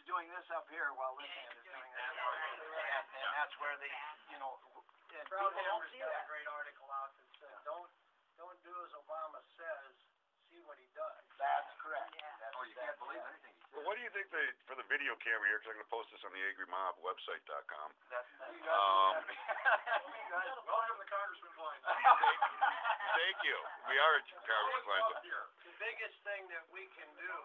doing this up here while this hand is doing that. And that's where they, you know, and people don't see that. A great article out that said, don't do as Obama says, see what he does. That's correct. Oh, you can't believe anything he says. Well, what do you think for the video camera here, because I'm going to post this on the Angry Mob website.com. Welcome to Congressman Kline. Thank you. We are at Congressman Kline. The biggest thing that we can do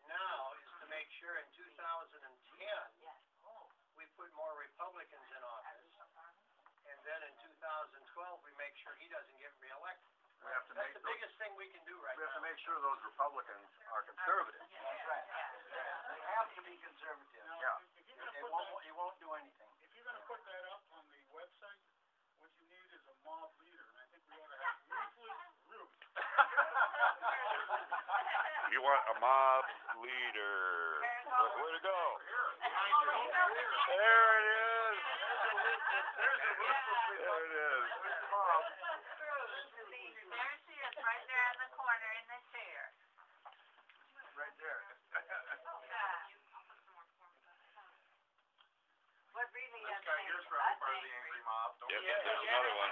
now is to make sure in 2010 we put more Republicans in office, and then in 2012 we make sure he doesn't get reelected. That's the biggest thing we can do right now. We have to make sure those Republicans are conservative. That's right. They have to be conservative. Yeah. It won't do anything. If you're going to put that up on the website, what you need is a mob leader, and I think we ought to have Ruthless Ruth. You want a mob leader. Way to go. There it is. There it is. There she is, right there in the corner in the chair. Right there. What really This guy here's probably part of the Angry Mob. Don't Yep, forget. there's another one.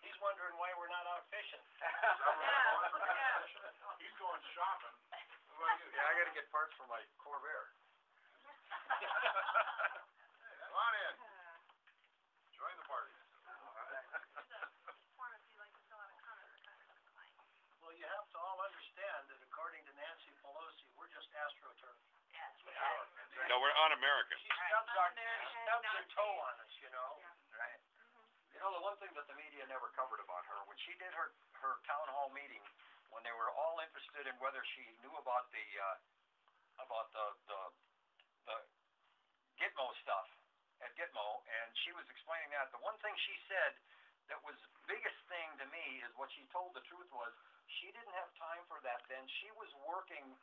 He's wondering why we're not out fishing. He's going shopping. What about you? Yeah, I got to get parts for my Corvair. Come on in. Join the party. Well, you have to all understand that according to Nancy Pelosi, we're just astroturf. No, we're un-American. She stubs her toe on us, you know. Right. You know, the one thing that the media never covered about her, when she did her town hall meeting, when they were all interested in whether she knew about the Gitmo stuff at Gitmo, and she was explaining that, the one thing she said that was the biggest thing to me is what she told the truth was she didn't have time for that then. She was working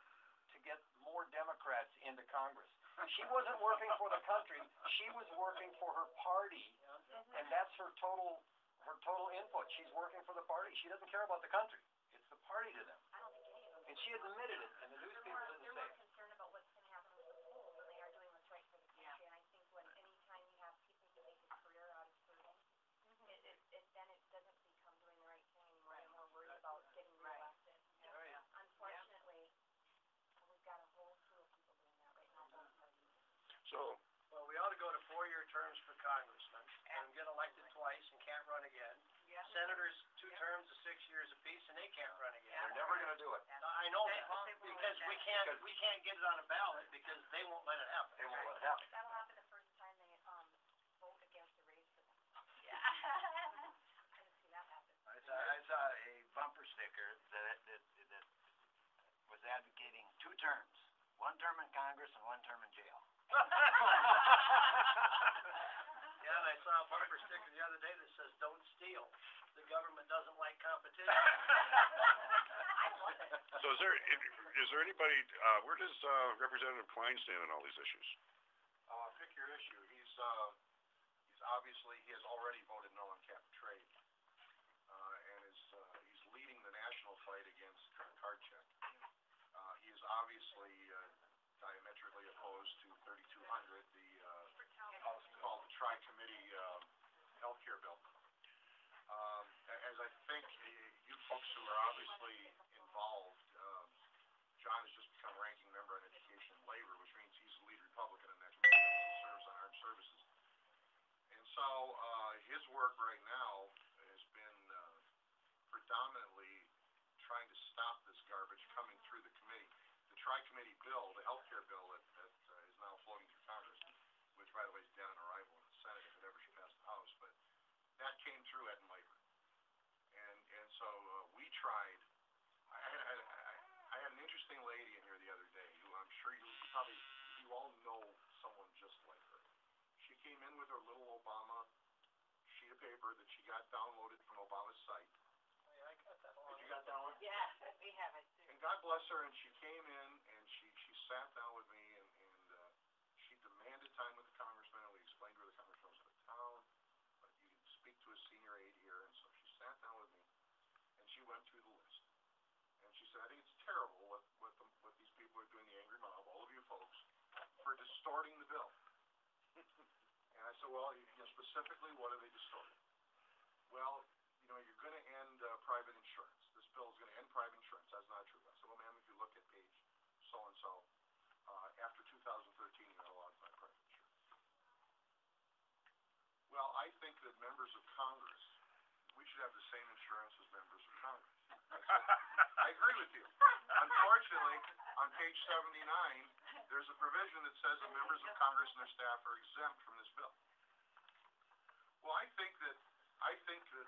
to get more Democrats into Congress. She wasn't working for the country. She was working for her party, and that's her total input. She's working for the party. She doesn't care about the country. It's the party to them. And she admitted it, and the newspaper didn't say it. They're more concerned about what's going to happen with the schools than they are doing what's right for the country. And I think anytime you have people who make a career out of serving, then it doesn't become doing the right thing anymore. They're more worried about getting reelected. Unfortunately, we've got a whole slew of people doing that right now. So, Well, we ought to go to 4-year terms for congressmen, and get elected twice and can't run again. Senators, 2 terms of 6 years apiece, and they can't run again. They're never going to do it. I know that, because we can't get it on a ballot because they won't let it happen. They won't let it happen. That'll happen the first time they vote against a raise for them. Yeah. I didn't see that happen. I saw a bumper sticker that was advocating 2 terms. 1 term in Congress and 1 term in jail. Yeah, and I saw a bumper sticker the other day that says, "Don't steal. The government doesn't like competition." so is there anybody? Where does Representative Kline stand on all these issues? Pick your issue. He's obviously he has already voted no on cap and trade, and he's leading the national fight against card check. He is obviously diametrically opposed to 3200, called the Tri-Committee Healthcare Bill. As I think you folks who are obviously involved, John has just become ranking member on Education and Labor, which means he's the lead Republican in that committee. He serves on Armed Services. And so his work right now has been predominantly trying to stop this garbage coming through the committee. The Tri-Committee bill, the health care bill that is now floating through Congress, which, by the way, is dead on arrival in the Senate if it ever should pass the House, but that came through Ed and Labor. And so we tried. I had an interesting lady in here the other day who I'm sure you all know someone just like her. She came in with her little Obama sheet of paper that she got downloaded from Obama's site. I got that one. Did you got that one? Yeah, we have it too. And God bless her, and she came in and she sat down with me and she demanded time with the congressman, and we explained to her the congressman was out of town, but you can speak to a senior aide here, and so she sat down with me and she went through the list. And she said, I think it's terrible what these people are doing, the angry mob, distorting the bill. And I said, well, specifically, what are they distorting? Well, you're going to end private insurance. This bill is going to end private insurance. That's not true. I said, well, ma'am, if you look at page so-and-so, after 2013, you're not allowed to buy private insurance. Well, I think that members of Congress, we should have the same insurance as members of Congress. I agree with you. Unfortunately, on page 79, there's a provision that says that members of Congress and their staff are exempt from this bill. Well, I think that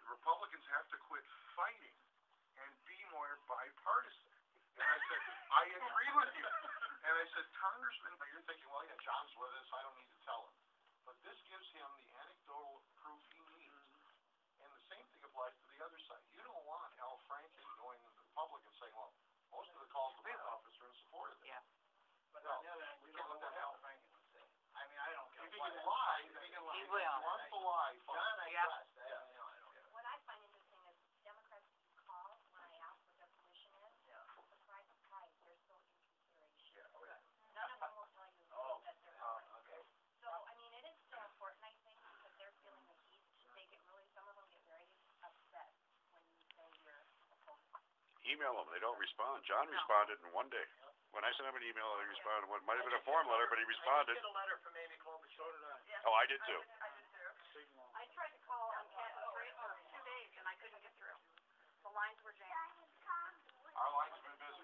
Republicans have to quit fighting and be more bipartisan. And I said, I agree with you. And I said, Congressman, you're thinking, well, yeah, John's with us, I don't need to tell him. But this gives him the anecdotal proof he needs. And the same thing applies to the other side. You don't want Al Franken going to the public and saying, well, most of the calls to my office are in support of it. Yeah. But on the other hand, we don't know what Al Franken would say. I mean, I don't care. If he can lie, He will. If he wants to lie, fine. John, I trust. I don't know. What I find interesting is Democrats call when I ask what their position is. Surprise, surprise, they're still in consideration. Yeah, oh, yeah. None of them will tell you that they're Okay. So, I mean, it is still important, I think, because they're feeling the heat. They get really, some of them get very upset when you say you're opposed. Email them. They don't respond. John responded in one day. When I sent him an email, he responded. What might have been a form letter, but he responded. I did get a letter from Amy Klobuchar. So did I. Oh, I did too. I did too. I tried to call on campus rate for 2 days, and I couldn't get through. The lines were jammed. Our line's been busy.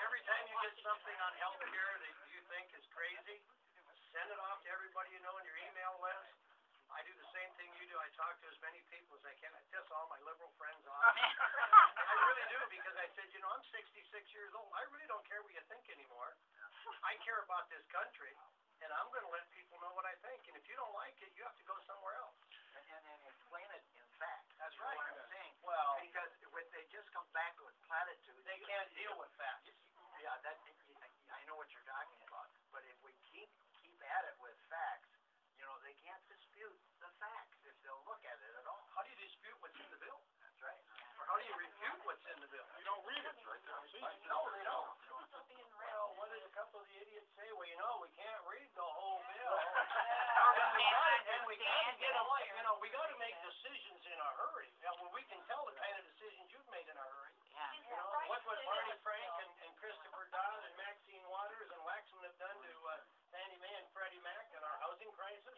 Every time you get something on health care that you think is crazy, send it off to everybody you know in your email list. I do the same thing you do. I talk to as many people as I can. I piss all my liberal friends off. I really do, because I said, I'm 66 years old. I really don't care what you think anymore. I care about this country, and I'm going to let people know what I think. And if you don't like it, you have to go somewhere else. And explain it in fact. That's right. What I'm saying. Well, Because when they just come back with platitudes. they can't deal with facts. Yeah, I know what you're talking about. But if we keep at it with facts, they can't dispute the facts if they'll look at it at all. How do you dispute what's in the bill? That's right. Or how do you refute what's in the bill? You don't read it, right there. See? No, they don't. Well, what did a couple of the idiots say? Well, we can't read the whole bill. And we gotta get away. We gotta make decisions in a hurry. We can tell the kind of decisions you've made in a hurry. Look what Barney Frank and Christopher Dodd and Maxine Waters and Waxman have done to Fannie Mae and Freddie Mac and our housing crisis.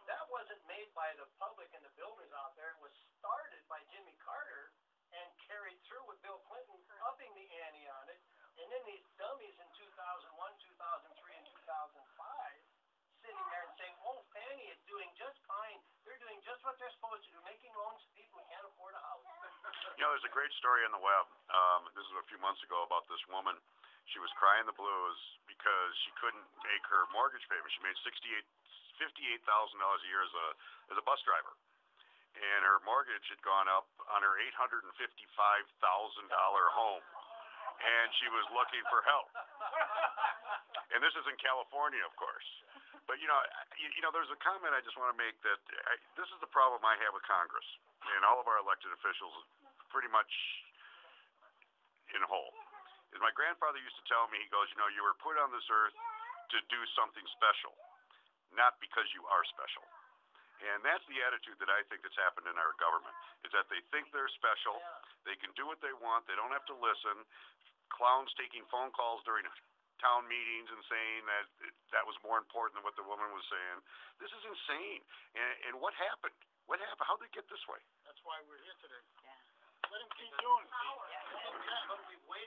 That wasn't made by the public and the builders out there. It was started by Jimmy Carter and carried through with Bill Clinton, upping the ante on it. And then these dummies in 2001, 2003, and 2005 sitting there and saying, oh, Fannie is doing just fine. They're doing just what they're supposed to do, making loans to people who can't afford a house. There's a great story on the web. This is a few months ago about this woman. She was crying the blues because she couldn't make her mortgage payment. She made $58,000 a year as a bus driver, and her mortgage had gone up on her $855,000 home, and she was looking for help. And this is in California, of course. But there's a comment I just want to make that this is the problem I have with Congress and all of our elected officials, pretty much in whole. Is my grandfather used to tell me, he goes, you were put on this earth to do something special, not because you are special. And that's the attitude that I think that's happened in our government, is that they think they're special, they can do what they want, they don't have to listen. Clowns taking phone calls during town meetings and saying that was more important than what the woman was saying. This is insane. And what happened? What happened? How did it get this way? That's why we're here today. Yeah. Let him keep doing it. But we